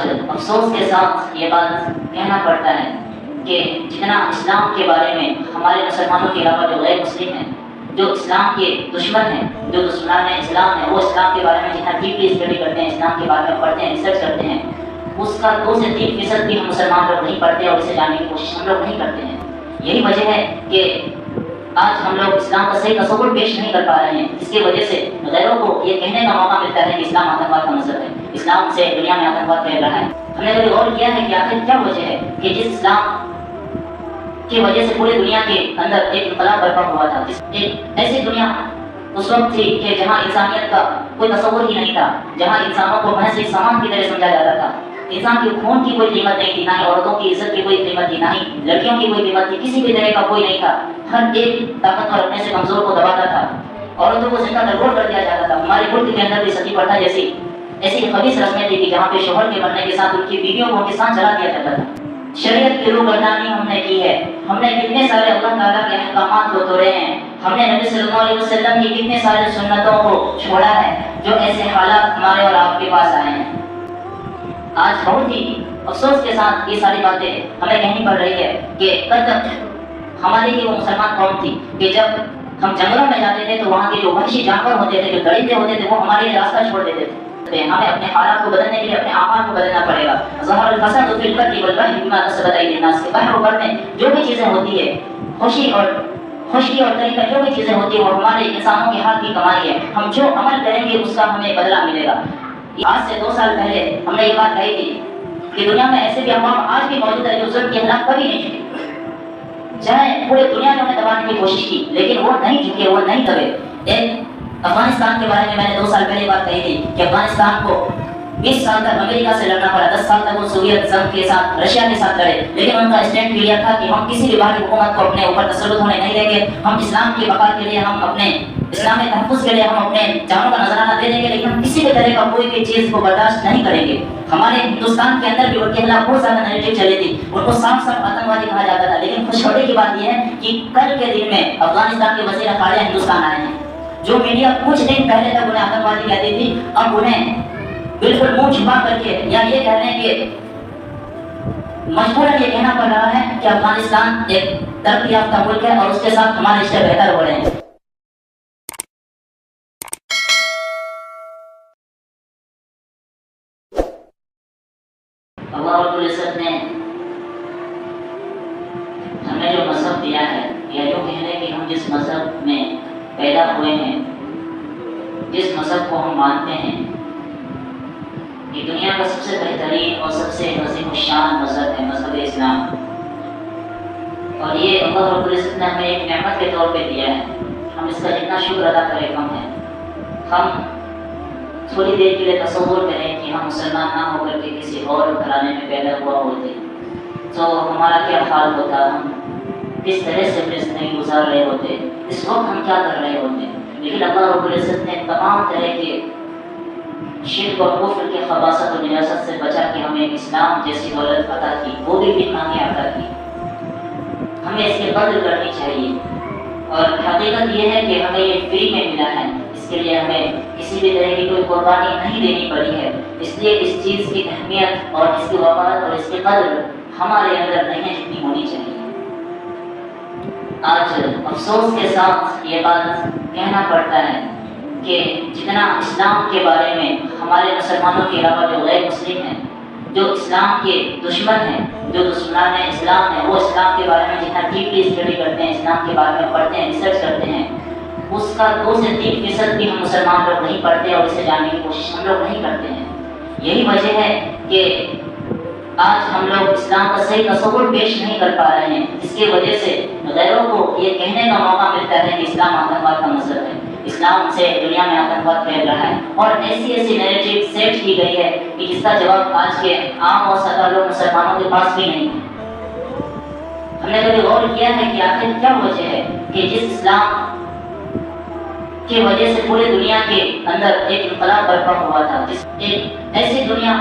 آج افسوس کے ساتھ یہ بات کہنا پڑتا ہے کہ جتنا اسلام کے بارے میں ہمارے مسلمانوں کے علاوہ جو غیر مسلم ہیں، جو اسلام کے دشمن ہیں، جو دشمنان اسلام ہیں، وہ اسلام کے بارے میں جتنا ڈیپلی اسٹڈی کرتے ہیں، اسلام کے بارے میں پڑھتے ہیں، ریسرچ کرتے ہیں، اس کا 2 سے 3% بھی ہم مسلمان لوگ نہیں پڑھتے اور اسے جاننے کی کوشش ہم لوگ نہیں کرتے ہیں۔ یہی وجہ ہے کہ آج ہم لوگ اسلام کا صحیح تصور پیش نہیں کر پا رہے ہیں، جس کی وجہ سے غیروں کو یہ کہنے کا موقع ملتا ہے کہ اسلام آتنکواد کا مذہب ہے، اسلام سے دنیا میں آتنکواد پھیل رہا ہے۔ ہم نے کبھی غور کیا ہے کہ آخر کیا وجہ ہے کہ جس اسلام کی وجہ سے پوری دنیا کے اندر ایک انقلاب برپا ہوا تھا، ایک ایسی دنیا اس وقت تھی کہ جہاں انسانیت کا کوئی تصور ہی نہیں تھا، جہاں انسانوں کو محض ایک سامان کی طرح سمجھا جاتا تھا، انسان کے خون کی کوئی قیمت نہیں تھی، نہ ہی عورتوں کی عزت کی کوئی قیمت تھی، نہ ہی لڑکیوں کی کوئی قیمت تھی، کسی بھی طرح کا کوئی نہیں تھا، ہر ایک طاقتور اپنے سے کمزور کو دباتا تھا، عورتوں کو زندہ درگور کر دیا جاتا تھا۔ ہمارے ملک کے اندر بھی ستی پرتھا جیسی ایسی خبیث رسمیں تھی کہ جہاں پہ شوہر کے مرنے کے ساتھ ان کی بیویوں کو ان کے ساتھ جلا دیا جاتا تھا۔ شریعت کی روگردانی ہم نے کی ہے، ہم نے کتنے سارے اللہ تعالیٰ کے احکامات کو توڑے ہیں، ہم نے نبی صلی اللہ علیہ وسلم کی کتنے سارے سنتوں کو چھوڑا ہے، جو ایسے حالات ہمارے اور آپ کے پاس آئے ہیں۔ آج بہت ہی افسوس کے ساتھ یہ ساری باتیں ہمیں کہنی پڑ رہی ہے کہ کل تک ہماری ہی وہ مسلمان قوم تھی کہ جب ہم جنگلوں میں جاتے تھے تو وہاں کے جو وحشی جانور ہوتے تھے، جو درندے ہوتے تھے، وہ ہمارے لیے راستہ چھوڑ دیتے تھے۔ ہمیں اپنے حالات کو بدلنے کے لیے اپنے اعمال کو بدلنا پڑے گا۔ ظہر الفساد فی البر والبحر بما کسبت ایدی الناس، کے بحر و بر میں جو بھی چیزیں ہوتی ہے، خوشی اور طریقہ جو بھی چیزیں ہوتی ہے، وہ ہمارے انسانوں کے ہاتھ کی کمائی ہے۔ ہم جو عمل کریں گے اس کا ہمیں بدلہ ملے گا۔ آج سے 2 سال پہلے ہم نے یہ بات کہی تھی کہ دنیا میں ایسے بھی عوام آج بھی موجود ہے جو ظلم کے خلاف کبھی نہیں جھکے، چاہے پورے دنیا نے انہیں دبانے کی کوشش کی لیکن وہ نہیں جھکے، وہ نہیں دبے۔ ایک افغانستان کے بارے میں نے 2 سال پہلے بات کہی تھی کہ افغانستان کو 20 سال تک امریکہ سے لڑنا پڑا، 10 سال تک وہ سوویت سنگھ کے ساتھ، رشیا کے ساتھ لڑے، لیکن ان کا اسٹینڈ کلیئر تھا کہ ہم کسی بھی باہری حکومت کو اپنے اوپر تسلط ہونے نہیں دیں گے، ہم اسلام کی بقا کے لیے، ہم اپنے اسلامی تحفظ کے لیے ہم اپنے جانوں کا نذرانہ دے دیں گے، لیکن ہم کسی بھی طرح کا کوئی بھی چیز کو برداشت نہیں کریں گے۔ ہمارے ہندوستان کے اندر بھی ان کے خلاف بہت زیادہ نیگیٹو چلی تھی، ان کو صاف آتنکوادی کہا جاتا تھا، لیکن خوشخبری کی بات یہ ہے کہ کل کے دن میں افغانستان کے وزیر خارجہ ہندوستان آئے ہیں۔ جو میڈیا کچھ دن پہلے تک انہیں آتنکوادی کہتی تھی، اب انہیں بالکل منہ چھپا کر کے یا یہ کہنے کے مجبوراً یہ کہنا پڑ رہا ہے کہ افغانستان ایک ترقی یافتہ ملک ہے اور اس کے ساتھ ہمارے رشتے بہتر ہو رہے ہیں۔ اللہ رب العزت نے ہمیں جو مذہب دیا ہے، یا جو کہہ لیں کہ ہم جس مذہب میں پیدا ہوئے ہیں، جس مذہب کو ہم مانتے ہیں، یہ دنیا کا سب سے بہترین اور سب سے عظیم الشان مذہب ہے، مذہب اسلام۔ اور یہ اللہ رب العزت نے ہمیں ایک نعمت کے طور پہ دیا ہے، ہم اس کا جتنا شکر ادا کریں کم ہے۔ ہم تھوڑی دیر کے لیے تصور کریں کہ ہم مسلمان نہ ہو کر کے کسی اور گھرانے میں پیدا ہوا ہوتے تو ہمارا کیا حال ہوتا، ہم کس طرح سے اپنی زندگی گزار رہے ہوتے، اس وقت ہم کیا کر رہے ہوتے۔ لیکن اللہ رب العزت نے تمام طرح کے شرک اور کفر کے خباثت اور نجاست سے بچا کے ہمیں اسلام جیسی دولت عطا کی، وہ بھی بن مانگے عطا کی۔ ہمیں اس کی قدر کرنی چاہیے، اور حقیقت یہ ہے کہ ہمیں یہ فری میں ملا ہے، اس کے لیے ہمیں کسی بھی طرح کی کوئی قربانی نہیں دینی پڑی ہے، اس لیے اس چیز کی اہمیت اور اس کی وقار اور اس کی قدر ہمارے اندر نہیں جتنی ہونی چاہیے۔ آج افسوس کے ساتھ یہ بات کہنا پڑتا ہے کہ جتنا اسلام کے بارے میں ہمارے مسلمانوں کے علاوہ جو غیر مسلم ہیں، جو اسلام کے دشمن ہیں، جو دشمنان اسلام ہیں، وہ اسلام کے بارے میں جتنا ڈیپلی اسٹڈی کرتے ہیں، اسلام کے بارے میں پڑھتے ہیں، ریسرچ کرتے ہیں، اس کا 2 سے 3% بھی ہم مسلمان لوگ نہیں پڑھتے اور اسے جاننے کی کوشش ہم لوگ نہیں کرتے ہیں۔ یہی وجہ ہے کہ آج ہم لوگ اسلام کا صحیح تصور پیش نہیں کر پا رہے ہیں، جس کی وجہ سے غیروں کو یہ کہنے کا موقع ملتا ہے کہ اسلام آتنکواد کا مذہب ہے، اسلام سے دنیا میں آتنکواد پھیل رہا ہے، اور ایسی نیریٹو سیٹ کی گئی ہے کہ جس کا جواب آج کے عام اور سادہ لوگ مسلمانوں کے پاس بھی نہیں ہے۔ ہم نے کبھی غور کیا ہے کہ آخر کیا وجہ ہے کہ جس اسلام کی وجہ سے پوری دنیا کے اندر ایک انقلاب برپا ہوا تھا، ایک ایسی دنیا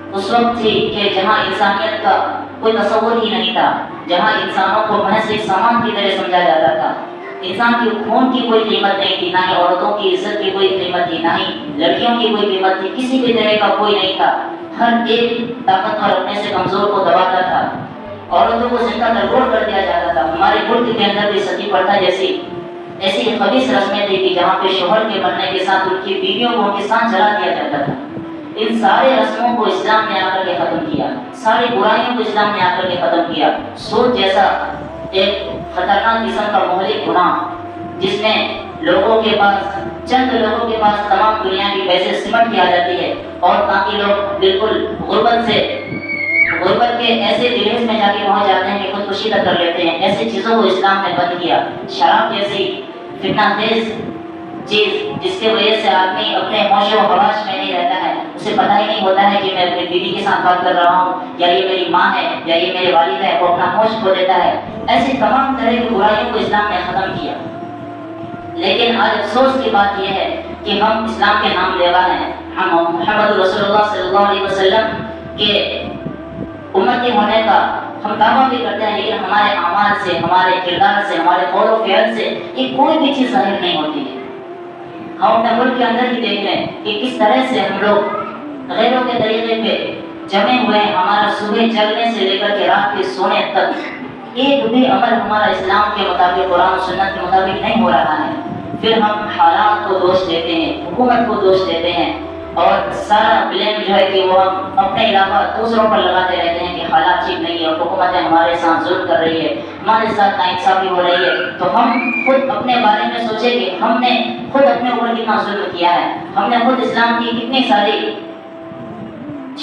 اس وقت تھی کہ جہاں انسانیت کا کوئی تصور ہی نہیں تھا، جہاں انسانوں کو محض ایک سامان کی طرح سمجھا جاتا تھا، انسان کے خون کی کوئی قیمت نہیں تھی، نہ ہی عورتوں کی عزت کی کوئی قیمت تھی، نہ ہی لڑکیوں کی کوئی قیمت تھی، کسی بھی طرح کا کوئی نہیں تھا، ہر ایک طاقتور اپنے سے کمزور کو دباتا تھا، عورتوں کو زندہ درگور کر دیا جاتا تھا۔ ہمارے ملک کے اندر بھی ستی پرتھا جیسی ایسی خبیث رسمیں تھی کہ جہاں پہ شوہر کے مرنے کے ساتھ ان کی بیویوں کو ان کے ساتھ جلا دیا جاتا تھا۔ ان سارے رسموں کو اسلام نے آ کر کے ختم کیا، ساری برائیوں کو اسلام نے آ کر کے ختم کیا۔ سود جیسا ایک خطرناک قسم کا مہلک گناہ جس میں لوگوں کے پاس، چند لوگوں کے پاس تمام دنیا کی پیسے سمٹ کی آ جاتی ہے اور باقی لوگ بالکل غربت کے ایسے دلیز میں جا کے پہنچ جاتے ہیں کہ خودکشی تک کر لیتے ہیں۔ ایسی چیزوں کو اسلام نے بند کیا۔ شراب جیسی فتنہ خیز چیز جس کی وجہ سے آدمی اپنے ہوش و حواس میں نہیں رہتا ہے، اسے پتہ ہی نہیں ہوتا ہے کہ میں اپنی بیوی کے ساتھ بات کر رہا ہوں، یا یہ میری ماں ہے، یا یہ میرے والد ہے، وہ اپنا ہوش کھو دیتا ہے۔ ایسی تمام طرح کی برائیوں کو اسلام نے ختم کیا۔ لیکن آج افسوس کی بات یہ ہے کہ ہم اسلام کے نام لیوا ہیں، ہم محمد رسول اللہ صلی اللہ علیہ وسلم کے امتی ہونے کا ہم دعویٰ بھی کرتے ہیں، لیکن ہمارے اعمال سے، ہمارے کردار سے، ہمارے قول و فعل سے یہ کوئی بھی چیز ظاہر نہیں ہوتی ہے۔ ہم اپنے ملک کے اندر ہی دیکھ رہے ہیں کہ کس طرح سے ہم لوگ غیروں کے طریقے پہ جمے ہوئے ہیں۔ ہمارا صبح جگنے سے لے کر کے رات کے سونے تک ایک بھی عمل ہمارا اسلام کے مطابق، قرآن و سنت کے مطابق نہیں ہو رہا ہے۔ پھر ہم حالات کو دوش دیتے ہیں، حکومت کو دوش دیتے ہیں، اور سارا بلیم جو ہے کہ وہ ہم اپنے علاوہ دوسروں پر لگاتے رہتے ہیں کہ حالات ٹھیک نہیں ہے اور حکومتیں ہمارے ساتھ ظلم کر رہی ہے، ہمارے ساتھ ناانصافی ہو رہی ہے۔ تو ہم خود اپنے بارے میں سوچیں کہ ہم نے خود اپنے اوپر کتنا ظلم کیا ہے، ہم نے خود اسلام کی کتنی ساری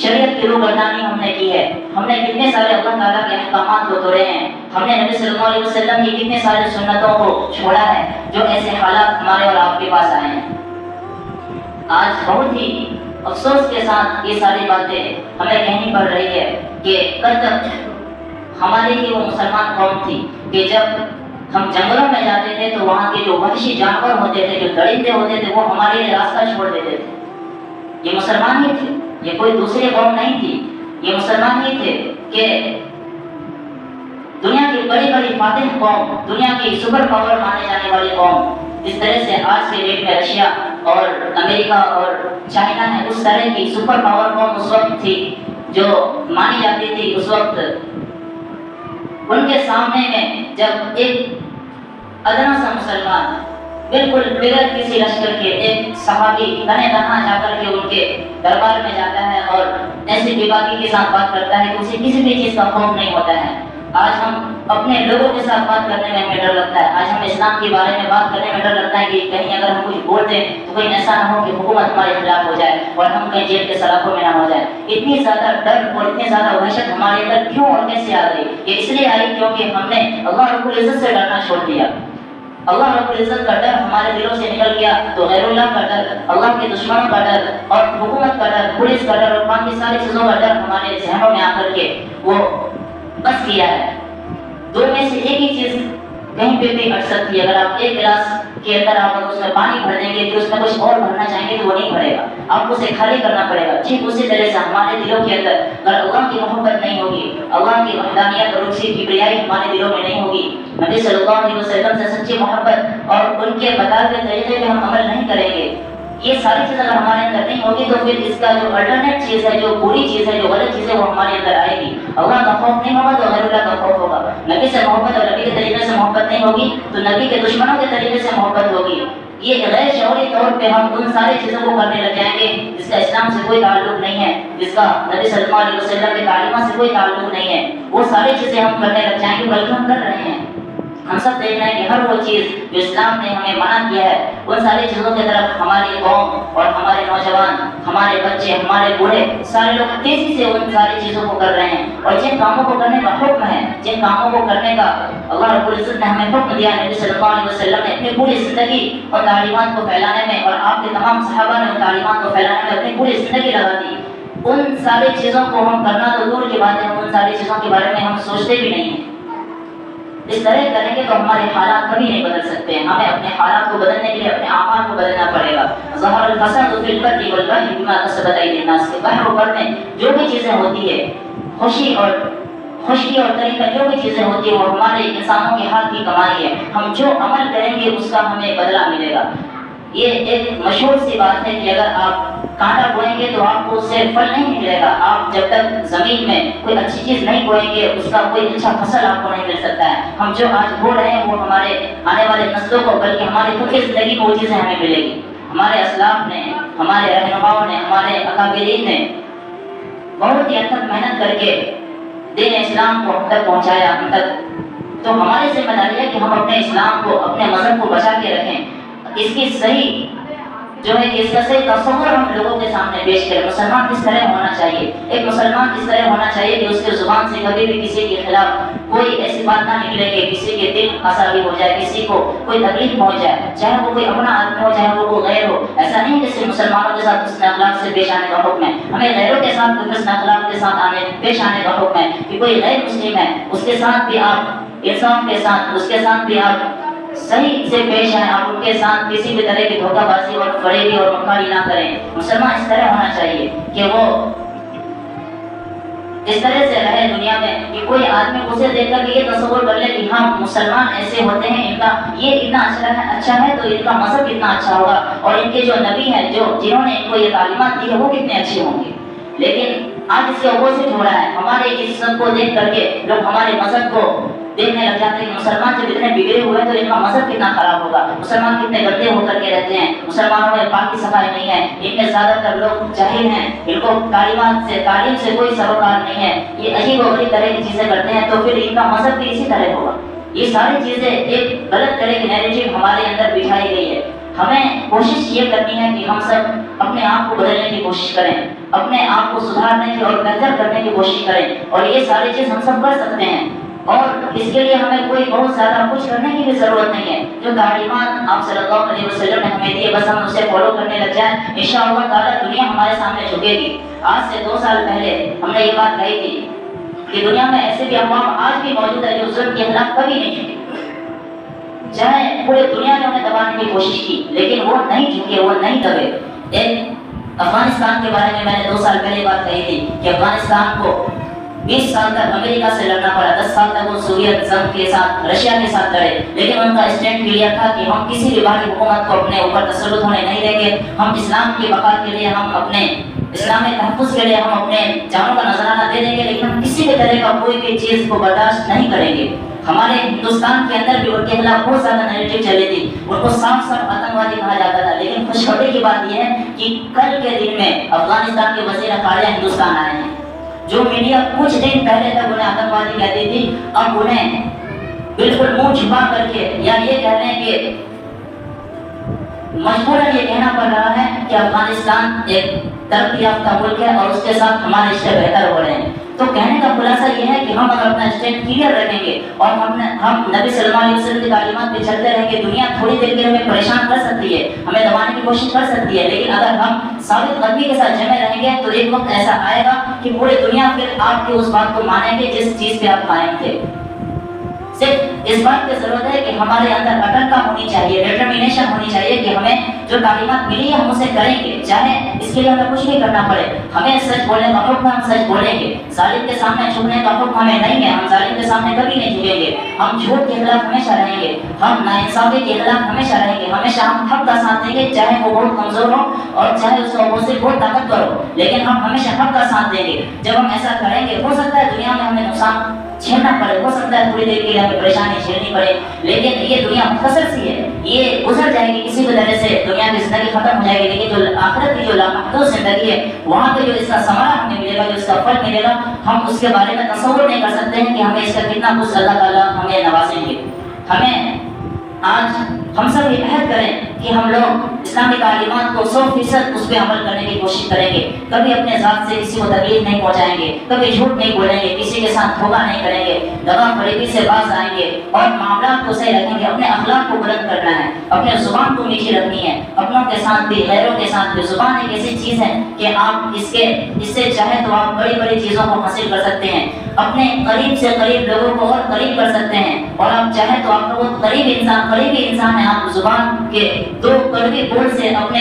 شریعت کی روگردانی ہم نے کی ہے، ہم نے کتنے سارے اللہ تعالیٰ کے احکامات کو توڑے ہیں، ہم نے نبی صلی اللہ علیہ وسلم کی کتنے سارے سنتوں کو چھوڑا ہے، جو ایسے حالات ہمارے اور آپ کے پاس آئے ہیں۔ آج بہت ہی افسوس کے ساتھ یہ ساری باتیں ہمیں کہنی پڑ رہی ہے کہ کل تک ہماری ہی وہ مسلمان قوم تھی کہ جب ہم جنگلوں میں جاتے تھے تو وہاں کے جو وحشی جانور ہوتے تھے، جو درندے ہوتے تھے، وہ ہمارے لیے راستہ چھوڑ دیتے تھے۔ یہ مسلمان ہی تھے، یہ کوئی دوسری قوم نہیں تھی، یہ مسلمان ہی تھے کہ دنیا کی بڑی بڑی فاتح قوم، دنیا کی سپر پاور مانے جانے والی قوم، اس طرح سے آج کے ڈیٹ میں رشیا اور امریکہ اور چائنا ہے، اس طرح کی سپر پاور قوم اس وقت تھی جو مانی جاتی تھی۔ اس وقت ان کے سامنے میں جب ایک ادنا سا مسلمان بالکل بغیر کسی لشکر کے ایک صحابی تنے تنہا جا کر کے ان کے دربار میں جاتا ہے اور ایسی بے باکی کے ساتھ بات کرتا ہے کہ اسے کسی بھی چیز کا خوف نہیں ہوتا ہے۔ آج ہم اپنے لوگوں کے ساتھ بات کرنے میں ہمیں ڈر لگتا ہے، آج ہمیں اسلام کے بارے میں بات کرنے میں ڈر لگتا ہے کہ کہیں اگر ہم کچھ بول دیں تو کہیں ایسا نہ ہو کہ حکومت ہمارے خلاف ہو جائے اور ہم کہیں جیل کے سلاخوں میں نہ ہو جائے۔ اتنی زیادہ ڈر اور اتنی زیادہ وحشت ہمارے اندر کیوں اور کیسے آ گئی؟ یہ اس لیے آئی کیونکہ ہم نے اللہ رب العزت سے ڈرنا چھوڑ دیا۔ اللہ رب العزت کا ڈر ہمارے دلوں سے نکل گیا تو غیر اللہ کا ڈر، اللہ کے دشمنوں کا ڈر اور حکومت کا ڈر، پولیس کا ڈر اور باقی ساری چیزوں کا ڈر ہمارے ذہنوں میں آ کر کے وہ بس کیا ہے۔ دو میں سے ایک ہی چیز کہیں پہ بھی اٹ سکتی ہے۔ اگر آپ ایک گلاس کے اندر آپ اس میں پانی بھر دیں گے تو اس میں کچھ اور بھرنا چاہیں گے تو وہ نہیں بھرے گا، آپ کو اسے خالی کرنا پڑے گا۔ ٹھیک اسی طرح سے ہمارے دلوں کے اندر اگر اللہ کی محبت نہیں ہوگی، اللہ کی وحدانیت اور اس کی کبریائی ہمارے دلوں میں نہیں ہوگی، نبی صلی اللہ علیہ وسلم سے سچی محبت اور ان کے بتائے ہوئے طریقے پہ ہم عمل نہیں کریں گے، یہ ساری چیز اگر ہمارے اندر نہیں ہوگی تو پھر اس کا جو الٹرنیٹ چیز ہے، جو بری چیز ہے، جو غلط چیز ہے، وہ ہمارے اندر آئے گی۔ اللہ کا خوف نہیں ہوگا تو غیر اللہ کا خوف ہوگا۔ نبی سے محبت اور نبی کے طریقے سے محبت نہیں ہوگی تو نبی کے دشمنوں کے طریقے سے محبت ہوگی۔ یہ غیر شعوری طور پہ ہم ان ساری چیزوں کو کرنے لگ جائیں گے جس کا اسلام سے کوئی تعلق نہیں ہے، جس کا نبی صلی اللہ علیہ وسلم کے تعلیمات سے کوئی تعلق نہیں ہے، وہ ساری چیزیں ہم کرنے لگ جائیں گے، بلکہ ہم کر رہے ہیں۔ ہم سب دیکھ رہے ہیں کہ ہر وہ چیز جو اسلام نے ہمیں منع کیا ہے ان ساری چیزوں کی طرف ہماری قوم اور ہمارے نوجوان، ہمارے بچے، ہمارے بوڑھے سارے لوگ تیزی سے ان ساری چیزوں کو کر رہے ہیں۔ اور جن کاموں کو کرنے کا حکم ہے، جن کاموں کو کرنے کا اللہ رب العزت نے ہمیں حکم دیا، نبی صلی اللہ علیہ وسلم نے اپنی پوری زندگی اور تعلیمات کو پھیلانے میں اور آپ کے تمام صحابہ نے ان تعلیمات کو پھیلانے میں اپنی پوری زندگی لگا دی، ان ساری چیزوں کو ہم کرنا تو دور کی بات ہے، ان ساری چیزوں کے بارے میں ہم سوچتے بھی نہیں ہیں۔ اس طرح کریں گے تو ہمارے حالات کبھی نہیں بدل سکتے ہیں۔ ہمیں اپنے حالات کو بدلنے کے لیے اپنے اعمال کو بدلنا پڑے گا۔ ظہر الفساد فی البر والبحر بما کسبت ایدی الناس، کے بحر و بر میں جو بھی چیزیں ہوتی ہے، خشکی اور طریقہ جو بھی چیزیں ہوتی ہیں وہ ہمارے انسانوں کے ہاتھ کی کمائی ہے۔ ہم جو عمل کریں گے اس کا ہمیں بدلہ ملے گا۔ یہ ایک مشہور سی بات ہے کہ اگر آپ کانٹا بوئیں گے تو آپ کو اس سے پھل نہیں نکلے گا. آپ جب تک زمین میں کوئی اچھی چیز نہیں بوئیں گے اس کا کوئی اچھا فصل آپ کو نہیں مل سکتا ہے. ہم جو آج بو رہے ہیں وہ ہمارے آنے والے نسلوں کو بلکہ ہماری خود کی زندگی میں وہ چیزیں ہمیں ملے گی. ہمارے اسلاف نے، ہمارے رہنماؤں نے، ہمارے اکابرین نے بہت ہی حد تک محنت کر کے دین اسلام کو ہم تک پہنچایا ہم تک. تو ہماری ذمہ داری ہے کہ ہم اپنے اسلام کو، اپنے مذہب کو بچا کے رکھیں. اس کی صحیح جو ہے کہ اس کا صحیح تصور ہم لوگوں کے سامنے پیش کریں. مسلمان کس طرح ہونا چاہیے، ایک مسلمان کس طرح ہونا چاہیے کہ اس کے زبان سے کبھی بھی کسی کے خلاف کوئی ایسی بات نہ نکلے کہ کسی کے دل عصبی ہو جائے، کسی کو کوئی تکلیف پہنچ جائے، چاہے وہ کوئی اپنا آدمی ہو چاہے وہ کوئی غیر ہو. ایسا نہیں کہ صرف مسلمانوں کے ساتھ حسن اخلاق سے پیش آنے کا حکم ہے، ہمیں غیروں کے ساتھ حسن اخلاق کے ساتھ پیش آنے کا حکم ہے. کہ کوئی غیر مسلم ہے اس کے ساتھ بھی آپ انسان کے ساتھ، اس کے ساتھ بھی آپ صحیح سے پیش آئیں. آپ ان کے ساتھ کسی بھی طرح کی دھوکہ بازی اور فریبی اور مکاری نہ کریں. مسلمان اس طرح ہونا چاہیے کہ وہ اس طرح سے رہے دنیا میں کہ کوئی آدمی اسے دیکھ کر یہ تصور کر لے کہ ہاں مسلمان ایسے ہوتے ہیں، ان کا یہ اتنا اچھا ہے تو ان کا مذہب کتنا اچھا ہوگا، اور ان کے جو نبی ہیں جنہوں نے ان کو یہ تعلیمات دی ہے وہ کتنے اچھے ہوں گے. لیکن آج اس کے اپوزٹ ہو رہا ہے. ہمارے اس سب کو دیکھ کر کے لوگ ہمارے مذہب کو دیکھنے لگ جاتے ہیں کہ مسلمان جب اتنے بگڑے ہوئے تو ان کا مذہب کتنا خراب ہوگا، مسلمان کتنے گندے ہو کر کے رہتے ہیں، مسلمانوں میں پاک کی صفائی نہیں ہے، ان میں زیادہ تر لوگ جاہل ہیں، ان کو تعلیم سے کوئی سروکار نہیں ہے، یہ عجیب و غریب طرح کی چیزیں کرتے ہیں، تو پھر ان کا مذہب بھی اسی طرح ہوگا. یہ ساری چیزیں ایک غلط طرح کی نیریٹو ہمارے اندر بٹھائی گئی ہے. ہمیں کوشش یہ کرنی ہے کہ ہم سب اپنے آپ کو بدلنے کی کوشش کریں، اپنے آپ کو سدھارنے کی اور بہتر کرنے کی کوشش کریں، اور یہ ساری چیز ہم سب کر سکتے ہیں. اور اس کے لیے ہمیں کوئی بہت زیادہ کچھ کرنے کی بھی ضرورت نہیں ہے. جو تعلیمات آپ صلی اللہ علیہ وسلم نے ہمیں دی ہے بس ہم اسے فالو کرنے لگ جائیں، انشاءاللہ تعالیٰ دنیا ہمارے سامنے جھکے گی. آج سے 2 سال پہلے ہم نے یہ بات کہی تھی کہ دنیا میں ایسے بھی اقوام آج بھی موجود ہے جو ظلم کے خلاف کبھی نہیں جھکے. چاہے پورے دنیا نے انہیں دبانے کی کوشش کی لیکن وہ نہیں جھکے، وہ نہیں دبے. ایک افغانستان کے بارے میں نے 2 سال پہلے بات کہی تھی کہ افغانستان کو 20 سال تک امریکہ سے لڑنا پڑا، 10 سال تک وہ سوویت جنگ کے ساتھ، رشیا کے ساتھ لڑے، لیکن ان کا اسٹینڈ کلیئر تھا کہ ہم کسی بھی باہری حکومت کو اپنے اوپر تسلط ہونے نہیں دیں گے. ہم اسلام کی بقا کے لیے، ہم اپنے اسلامی تحفظ کے لیے ہم اپنے جانوں کا نذرانہ دے دیں گے، لیکن ہم کسی بھی طرح کا کوئی بھی چیز کو برداشت نہیں کریں گے. ہمارے ہندوستان کے اندر بھی ان کے خلاف بہت زیادہ نیریٹو چلی تھی، ان کو صاف آتنکوادی کہا جاتا تھا. لیکن خوشخبری کی بات یہ ہے کہ کل کے دن میں افغانستان کے وزیر خارجہ ہندوستان آئے ہیں. جو میڈیا کچھ دن پہلے تک انہیں آتنکوادی کہتی تھی، اب انہیں بالکل منہ چھپا کر کے یا یہ کہہ رہے ہیں کہ مجبوراً یہ کہنا پڑ رہا ہے کہ افغانستان ایک ترقی یافتہ ملک ہے اور اس کے ساتھ ہمارے رشتے بہتر ہو رہے ہیں. تو کہنے کا خلاصہ یہ ہے کہ ہم اگر اپنا اسٹینڈ کلیئر رکھیں گے اور ہم نبی صلی اللہ علیہ وسلم کی تعلیمات پہ چلتے رہیں گے، دنیا تھوڑی دیر کے لیے ہمیں پریشان کر سکتی ہے، ہمیں دبانے کی کوشش کر سکتی ہے، لیکن اگر ہم ثابت قدمی کے ساتھ جمے رہیں گے تو ایک وقت ایسا آئے گا کہ پوری دنیا پھر آپ کی اس بات کو مانیں گے جس چیز پہ آپ قائم تھے. صرف اس بات کی ضرورت ہے کہ ہمارے اندر اٹلتا ہونی چاہیے، ڈٹرمینیشن ہونی چاہیے کہ ہمیں جو تعلیمات ملی ہے ہم اسے کریں گے، چاہے اس کے لیے ہمیں کچھ بھی کرنا پڑے. ہمیں سچ بولنے کا حکم ہے، ہم سچ بولیں گے. ظالم کے سامنے جھکنے کا حکم ہمیں نہیں ہے، ہم ظالم کے سامنے کبھی نہیں جھکیں گے. ہم جھوٹ کے خلاف ہمیشہ رہیں گے، ہم ناانصافی کے خلاف ہمیشہ رہیں گے، ہمیشہ ہم حق کا ساتھ دیں گے، چاہے وہ بہت کمزور ہو اور چاہے اس کا اپوزٹ بہت طاقتور ہو، لیکن ہم ہمیشہ حق کا ساتھ دیں گے. جب ہم ایسا کریں گے ہو سکتا ہے دنیا میں ہمیں نقصان جھیلنا پڑے، ہو سکتا ہے تھوڑی دیر کے لیے ہمیں پریشانی جھیلنی پڑے، لیکن یہ دنیا مختصر سی ہے، یہ گزر جائے گی کسی بھی طرح سے، دنیا کی زندگی ختم ہو جائے گی. لیکن جو آخرت کی جو لامحدود زندگی ہے وہاں پہ جو اس کا ثمرہ ہمیں ملے گا، جو اس کا پھل ملے گا، ہم اس کے بارے میں تصور نہیں کر سکتے ہیں کہ ہمیں اس کا کتنا کچھ اللہ تعالیٰ ہمیں نوازیں گے. ہمیں آج ہم سب یہ عہد کریں کہ ہم لوگ اسلامی تعلیمات کو 100% اس پہ عمل کرنے کی کوشش کریں گے، کبھی اپنے ذات سے کسی کو تکلیف نہیں پہنچائیں گے، کبھی جھوٹ نہیں بولیں گے، کسی کے ساتھ دھوکہ نہیں کریں گے، دغا فریبی سے باز آئیں گے اور معاملات کو صحیح رکھیں گے. اپنے اخلاق کو بلند کرنا ہے، اپنے زبان کو میٹھی رکھنی ہے، اپنوں کے ساتھ بھی غیروں کے ساتھ بھی. زبان ایک ایسی چیز ہے کہ آپ اس سے چاہے تو آپ بڑی بڑی چیزوں کو حاصل کر سکتے ہیں، اپنے قریب سے قریب لوگوں کو اور قریب کر سکتے ہیں، اور آپ چاہیں تو آپ لوگ قریبی انسان ہیں. آپ زبان کے 2 کڑوی بول سے اپنے